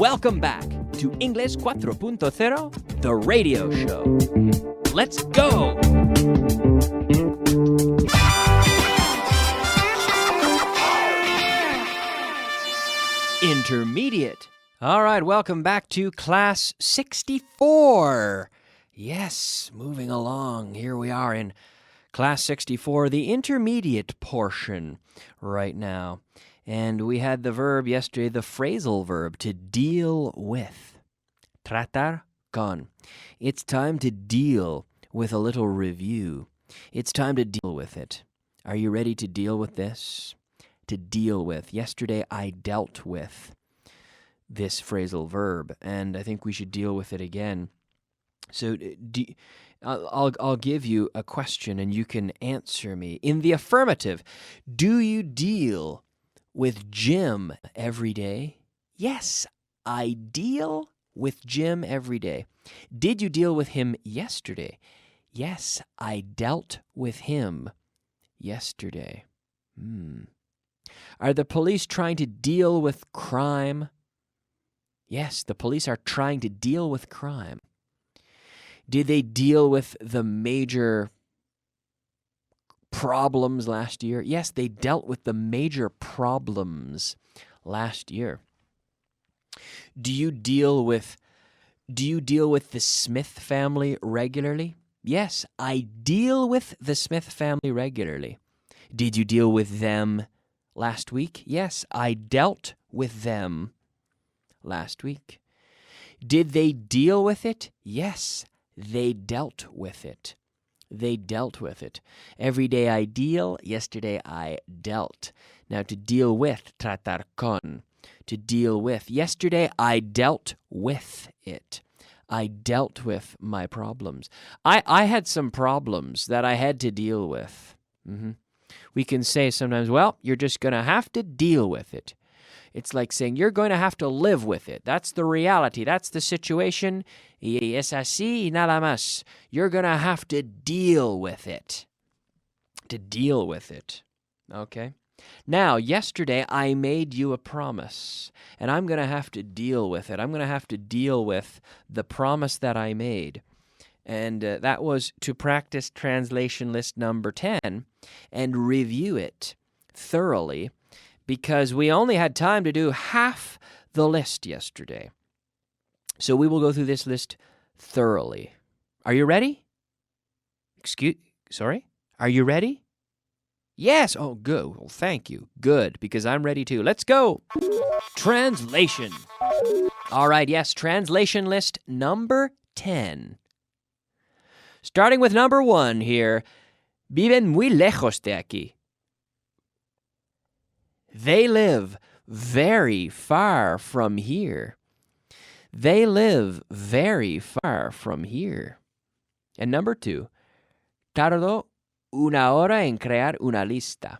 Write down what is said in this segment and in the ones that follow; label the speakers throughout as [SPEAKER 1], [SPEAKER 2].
[SPEAKER 1] Welcome back to English 4.0, the radio show. Let's go! Intermediate. All right, welcome back to Class 64. Yes, moving along. Here we are in Class 64, the intermediate portion right now. And we had the verb yesterday, the phrasal verb, to deal with. Tratar con. It's time to deal with a little review. It's time to deal with it. Are you ready to deal with this? To deal with. Yesterday I dealt with this phrasal verb, and I think we should deal with it again. So I'll give you a question, and you can answer me. In the affirmative, do you deal with Jim every day? Yes, I deal with Jim every day. Did you deal with him yesterday? Yes, I dealt with him yesterday. Are the police trying to deal with crime? Yes, the police are trying to deal with crime. Did they deal with the major problems last year? Yes, they dealt with the major problems last year. Do you deal with the Smith family regularly? Yes, I deal with the Smith family regularly. Did you deal with them last week? Yes, I dealt with them last week. Did they deal with it? Yes, they dealt with it. They dealt with it. Every day I deal, yesterday I dealt. Now to deal with, tratar con. To deal with. Yesterday I dealt with it. I dealt with my problems. I had some problems that I had to deal with. We can say sometimes, well, you're just going to have to deal with it. It's like saying you're going to have to live with it. That's the reality. That's the situation. Y es así y nada más. You're going to have to deal with it. To deal with it. Okay? Now, yesterday I made you a promise, and I'm going to have to deal with it. I'm going to have to deal with the promise that I made. And that was to practice translation list number 10 and review it thoroughly, because we only had time to do half the list yesterday. So we will go through this list thoroughly. Are you ready? Are you ready? Yes. Oh, good. Well, thank you. Good, because I'm ready too. Let's go. Translation. All right, yes, translation list number 10. Starting with number 1 here. Viven muy lejos de aquí. They live very far from here. They live very far from here. And number 2, tardó una hora en crear una lista.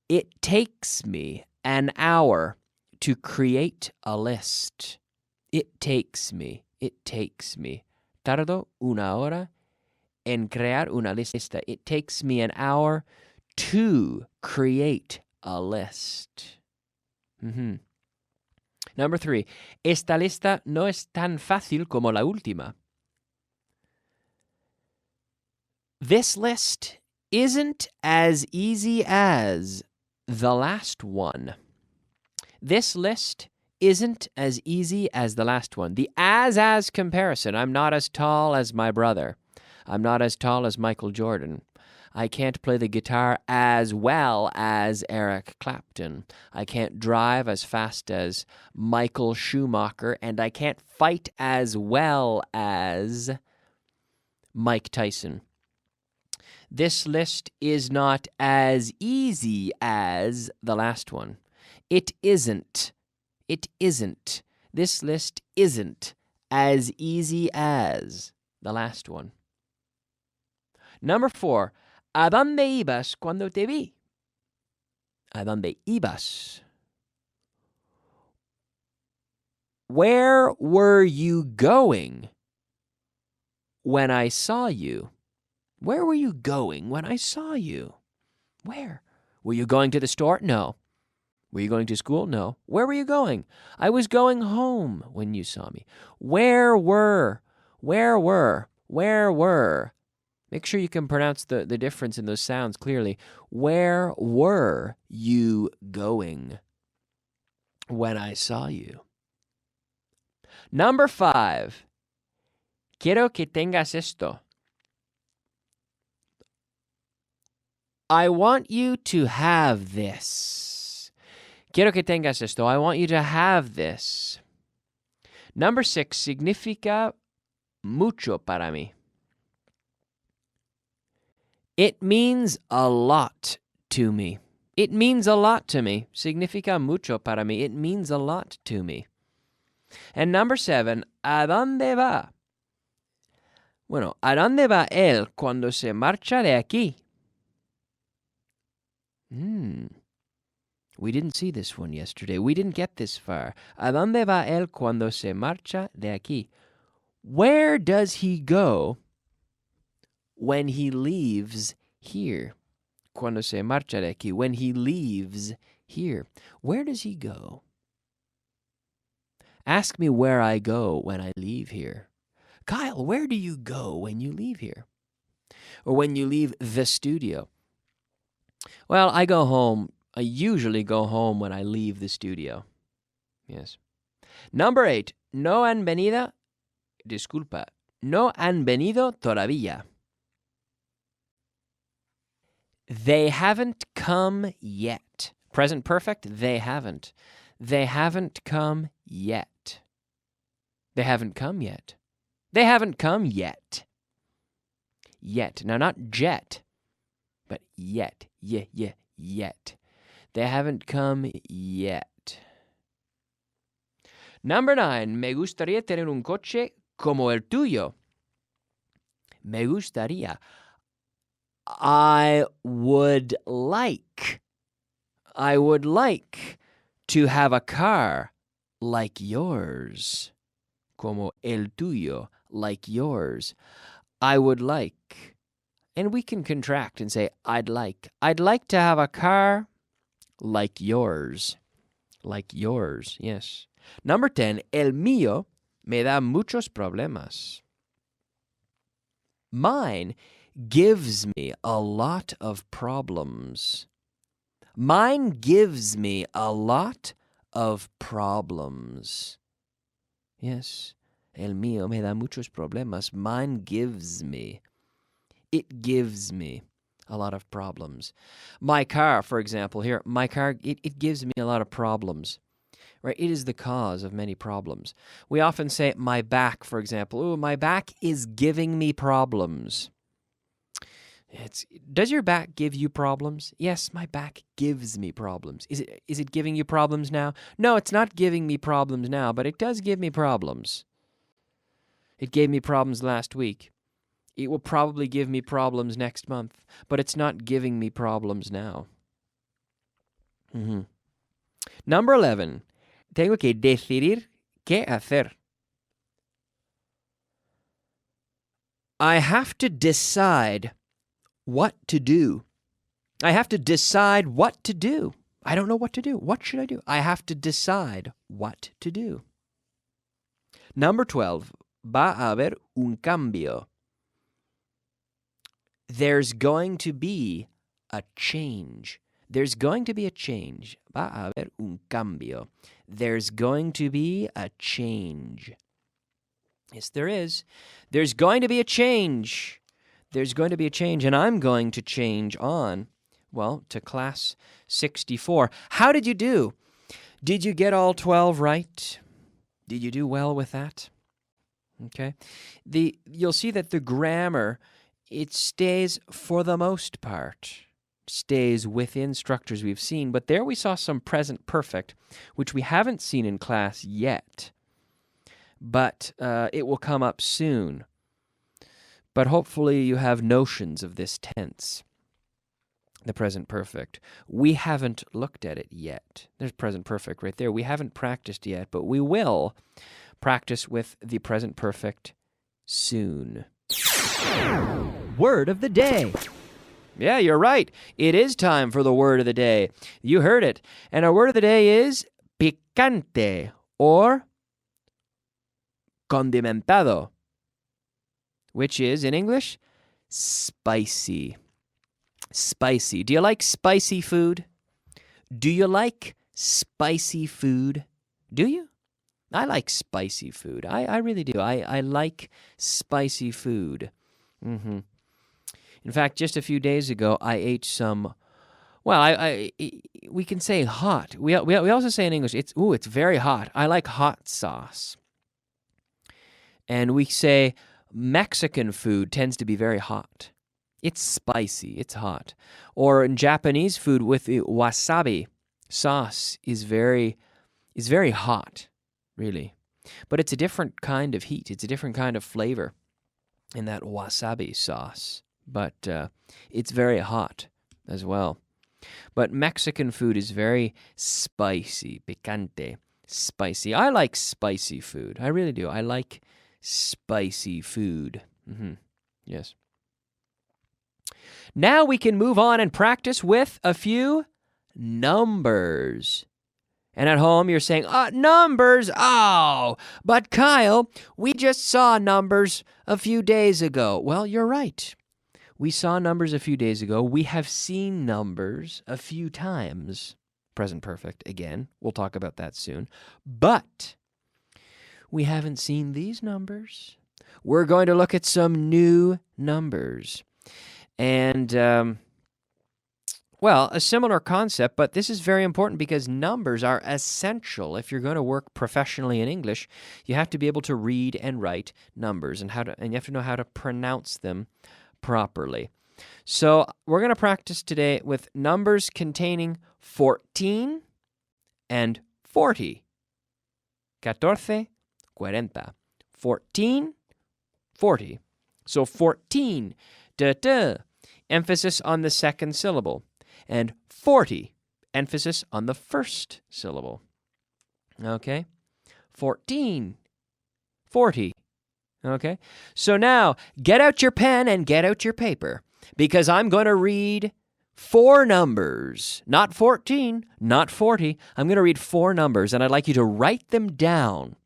[SPEAKER 1] It takes me an hour to create a list. It takes me. Tardo una hora en crear una lista. It takes me an hour to create a list. Number 3. Esta lista no es tan fácil como la última. This list isn't as easy as the last one. This list isn't as easy as the last one. The as comparison. I'm not as tall as my brother. I'm not as tall as Michael Jordan. I can't play the guitar as well as Eric Clapton. I can't drive as fast as Michael Schumacher, and I can't fight as well as Mike Tyson. This list is not as easy as the last one. It isn't. This list isn't as easy as the last one. Number 4. ¿A dónde ibas cuando te vi? ¿A dónde ibas? Where were you going when I saw you? Where were you going when I saw you? Where? Were you going to the store? No. Were you going to school? No. Where were you going? I was going home when you saw me. Where were? Make sure you can pronounce the difference in those sounds clearly. Where were you going when I saw you? Number 5. Quiero que tengas esto. I want you to have this. Quiero que tengas esto. I want you to have this. Number 6. Significa mucho para mí. It means a lot to me. It means a lot to me. Significa mucho para mí. It means a lot to me. And number 7. ¿A dónde va? Bueno, ¿a dónde va él cuando se marcha de aquí? We didn't see this one yesterday. We didn't get this far. ¿A dónde va él cuando se marcha de aquí? Where does he go when he leaves here? Cuando se marcha de aquí. When he leaves here. Where does he go? Ask me where I go when I leave here. Kyle, where do you go when you leave here? Or when you leave the studio? Well, I go home. I usually go home when I leave the studio. Yes. Number 8. No han venido. Disculpa. No han venido todavía. They haven't come yet. Present perfect, they haven't. They haven't come yet. They haven't come yet. They haven't come yet. Yet. Now, not jet, but yet. Yet. They haven't come yet. Number 9. Me gustaría tener un coche como el tuyo. Me gustaría. I would like to have a car like yours. Como el tuyo, like yours. I would like. And we can contract and say, I'd like. I'd like to have a car like yours. Like yours, yes. Number 10. El mío me da muchos problemas. Mine gives me a lot of problems. Mine gives me a lot of problems. Yes. El mío me da muchos problemas. Mine gives me. It gives me a lot of problems. My car, for example, here, my car, it gives me a lot of problems. Right? It is the cause of many problems. We often say, my back, for example. Oh, my back is giving me problems. Does your back give you problems? Yes, my back gives me problems. Is it giving you problems now? No, it's not giving me problems now, but it does give me problems. It gave me problems last week. It will probably give me problems next month, but it's not giving me problems now. Number 11. Tengo que decidir qué hacer. I have to decide what to do. I have to decide what to do. I don't know what to do. What should I do? I have to decide what to do. Number 12. Va a haber un cambio. There's going to be a change. There's going to be a change. Va a haber un cambio. There's going to be a change. Yes, there is. There's going to be a change. There's going to be a change, and I'm going to change on, well, to class 64. How did you do? Did you get all 12 right? Did you do well with that? Okay. You'll see that the grammar, it stays for the most part, stays within structures we've seen, but there we saw some present perfect, which we haven't seen in class yet, but it will come up soon. But hopefully you have notions of this tense, the present perfect. We haven't looked at it yet. There's present perfect right there. We haven't practiced yet, but we will practice with the present perfect soon. Word of the day. Yeah, you're right. It is time for the word of the day. You heard it. And our word of the day is picante or condimentado, which is, in English, spicy. Spicy. Do you like spicy food? Do you like spicy food? Do you? I like spicy food. I really do. I like spicy food. Mm-hmm. In fact, just a few days ago, I ate some. Well, we can say hot. We also say in English, it's very hot. I like hot sauce. And we say Mexican food tends to be very hot. It's spicy. It's hot. Or in Japanese food with the wasabi sauce is very hot, really. But it's a different kind of heat. It's a different kind of flavor in that wasabi sauce. But it's very hot as well. But Mexican food is very spicy, picante, spicy. I like spicy food. I really do. I like spicy food. Mm-hmm. Yes. Now we can move on and practice with a few numbers. And at home you're saying, numbers, oh, but Kyle, we just saw numbers a few days ago. Well, you're right. We saw numbers a few days ago. We have seen numbers a few times. Present perfect, again. We'll talk about that soon. But we haven't seen these numbers. We're going to look at some new numbers. And, a similar concept, but this is very important because numbers are essential. If you're going to work professionally in English, you have to be able to read and write numbers and you have to know how to pronounce them properly. So we're going to practice today with numbers containing 14 and 40. 14, 40. 14, 40. So 14, da-da, emphasis on the second syllable. And 40, emphasis on the first syllable. Okay? 14, 40. Okay? So now, get out your pen and get out your paper, because I'm going to read 4 numbers. Not 14, not 40. I'm going to read 4 numbers, and I'd like you to write them down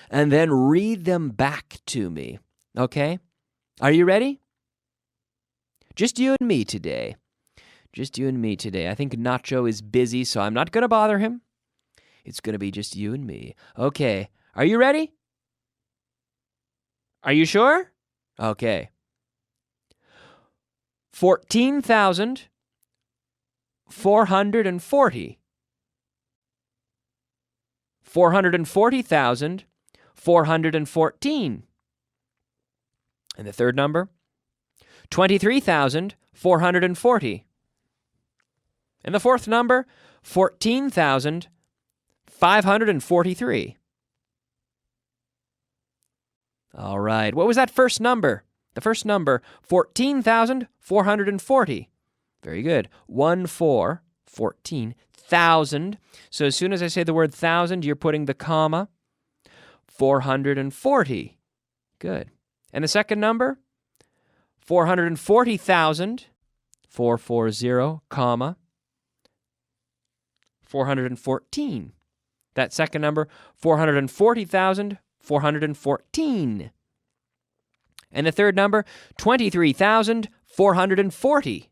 [SPEAKER 1] and then read them back to me. Okay? Are you ready? Just you and me today. Just you and me today. I think Nacho is busy, so I'm not going to bother him. It's going to be just you and me. Okay. Are you ready? Are you sure? Okay. 14,440. 440,414. And the third number? 23,440. And the fourth number? 14,543. All right. What was that first number? The first number, 14,440. Very good. 14,000. So as soon as I say the word thousand, you're putting the comma. 440. Good. And the second number, 440,000. 440, comma. 414. That second number, 440,414. And the third number, 23,440.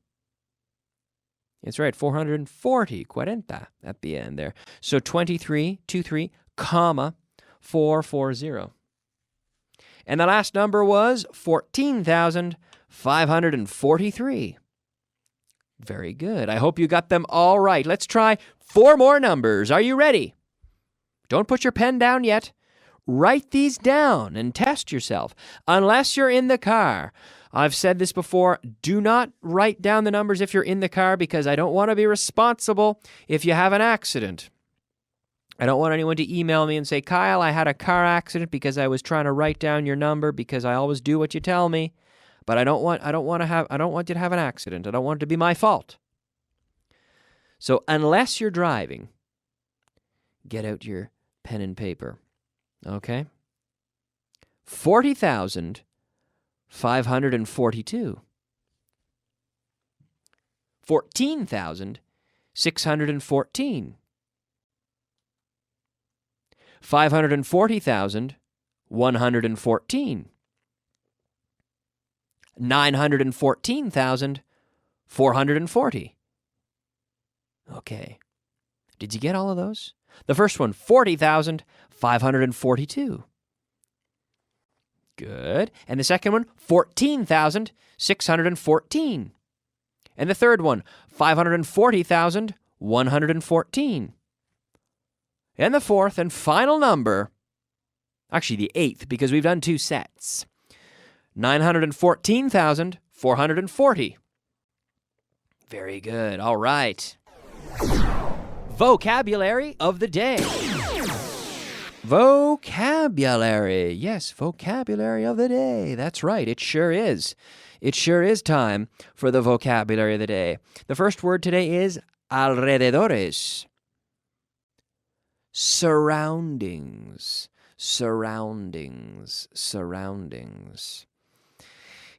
[SPEAKER 1] That's right, 440, 40 at the end there. So 23, 23, comma, 440. And the last number was 14,543. Very good. I hope you got them all right. Let's try 4 more numbers. Are you ready? Don't put your pen down yet. Write these down and test yourself. Unless you're in the car. I've said this before. Do not write down the numbers if you're in the car, because I don't want to be responsible if you have an accident. I don't want anyone to email me and say, Kyle, I had a car accident because I was trying to write down your number, because I always do what you tell me. But I don't want you to have an accident. I don't want it to be my fault. So unless you're driving, get out your pen and paper. Okay? 40,542. 14,614. 540,114. 914,440. Okay. Did you get all of those? The first one, 40,542. Good. And the second one, 14,614. And the third one, 540,114. And the fourth and final number, actually the eighth, because we've done 2 sets, 914,440. Very good. All right. Vocabulary of the day. Vocabulary. Yes, vocabulary of the day. That's right. It sure is. It sure is time for the vocabulary of the day. The first word today is alrededores. Surroundings. Surroundings. Surroundings.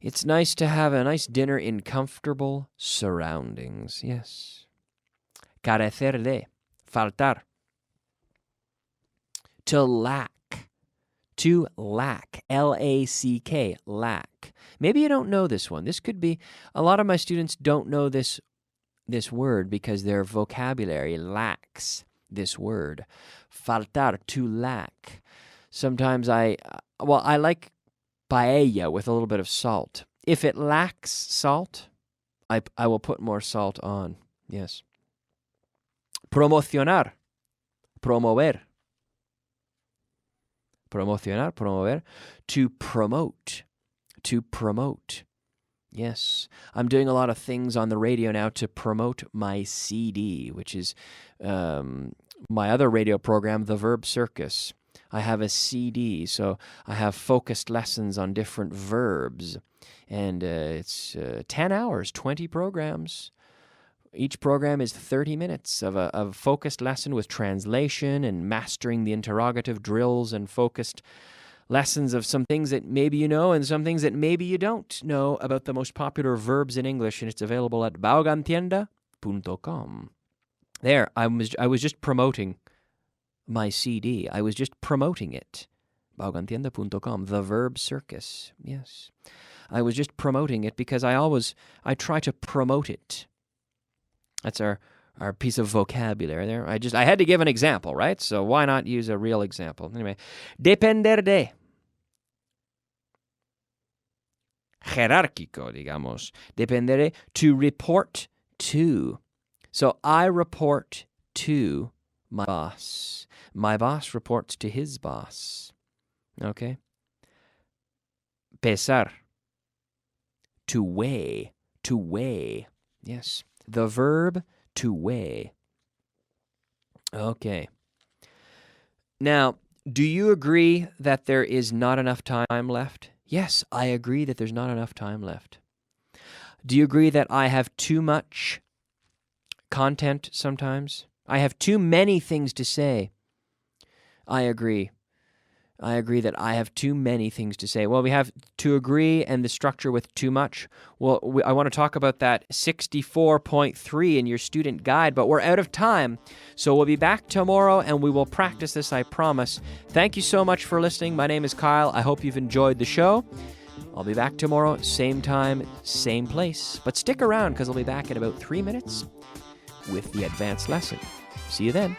[SPEAKER 1] It's nice to have a nice dinner in comfortable surroundings. Yes. Carecer de. Faltar. To lack. To lack. L-A-C-K. Lack. Maybe you don't know this one. This could be, a lot of my students don't know this word because their vocabulary lacks this word. Faltar, to lack. Sometimes I like paella with a little bit of salt. If it lacks salt, I will put more salt on. Yes. Promocionar. Promover. Promocionar, promover. To promote. To promote. Yes. I'm doing a lot of things on the radio now to promote my CD, which is my other radio program, The Verb Circus. I have a CD, so I have focused lessons on different verbs. And it's 10 hours, 20 programs. Each program is 30 minutes of a focused lesson with translation and mastering the interrogative drills and focused lessons of some things that maybe you know and some things that maybe you don't know about the most popular verbs in English, and it's available at baugantienda.com. There, I was just promoting my CD. I was just promoting it. baugantienda.com, The Verb Circus. Yes. I was just promoting it because I try to promote it. That's our piece of vocabulary there. I had to give an example, right? So why not use a real example? Anyway, depender de. Jerárquico, digamos. Depender de, to report to. So I report to my boss. My boss reports to his boss. Okay? Pesar. To weigh. To weigh. Yes. The verb to weigh. Okay. Now, do you agree that there is not enough time left? Yes, I agree that there's not enough time left. Do you agree that I have too much content sometimes? I have too many things to say. I agree. I agree that I have too many things to say. Well, we have to agree and the structure with too much. Well, I want to talk about that 64.3 in your student guide, but we're out of time. So we'll be back tomorrow and we will practice this, I promise. Thank you so much for listening. My name is Kyle. I hope you've enjoyed the show. I'll be back tomorrow, same time, same place. But stick around because I'll be back in about 3 minutes with the advanced lesson. See you then.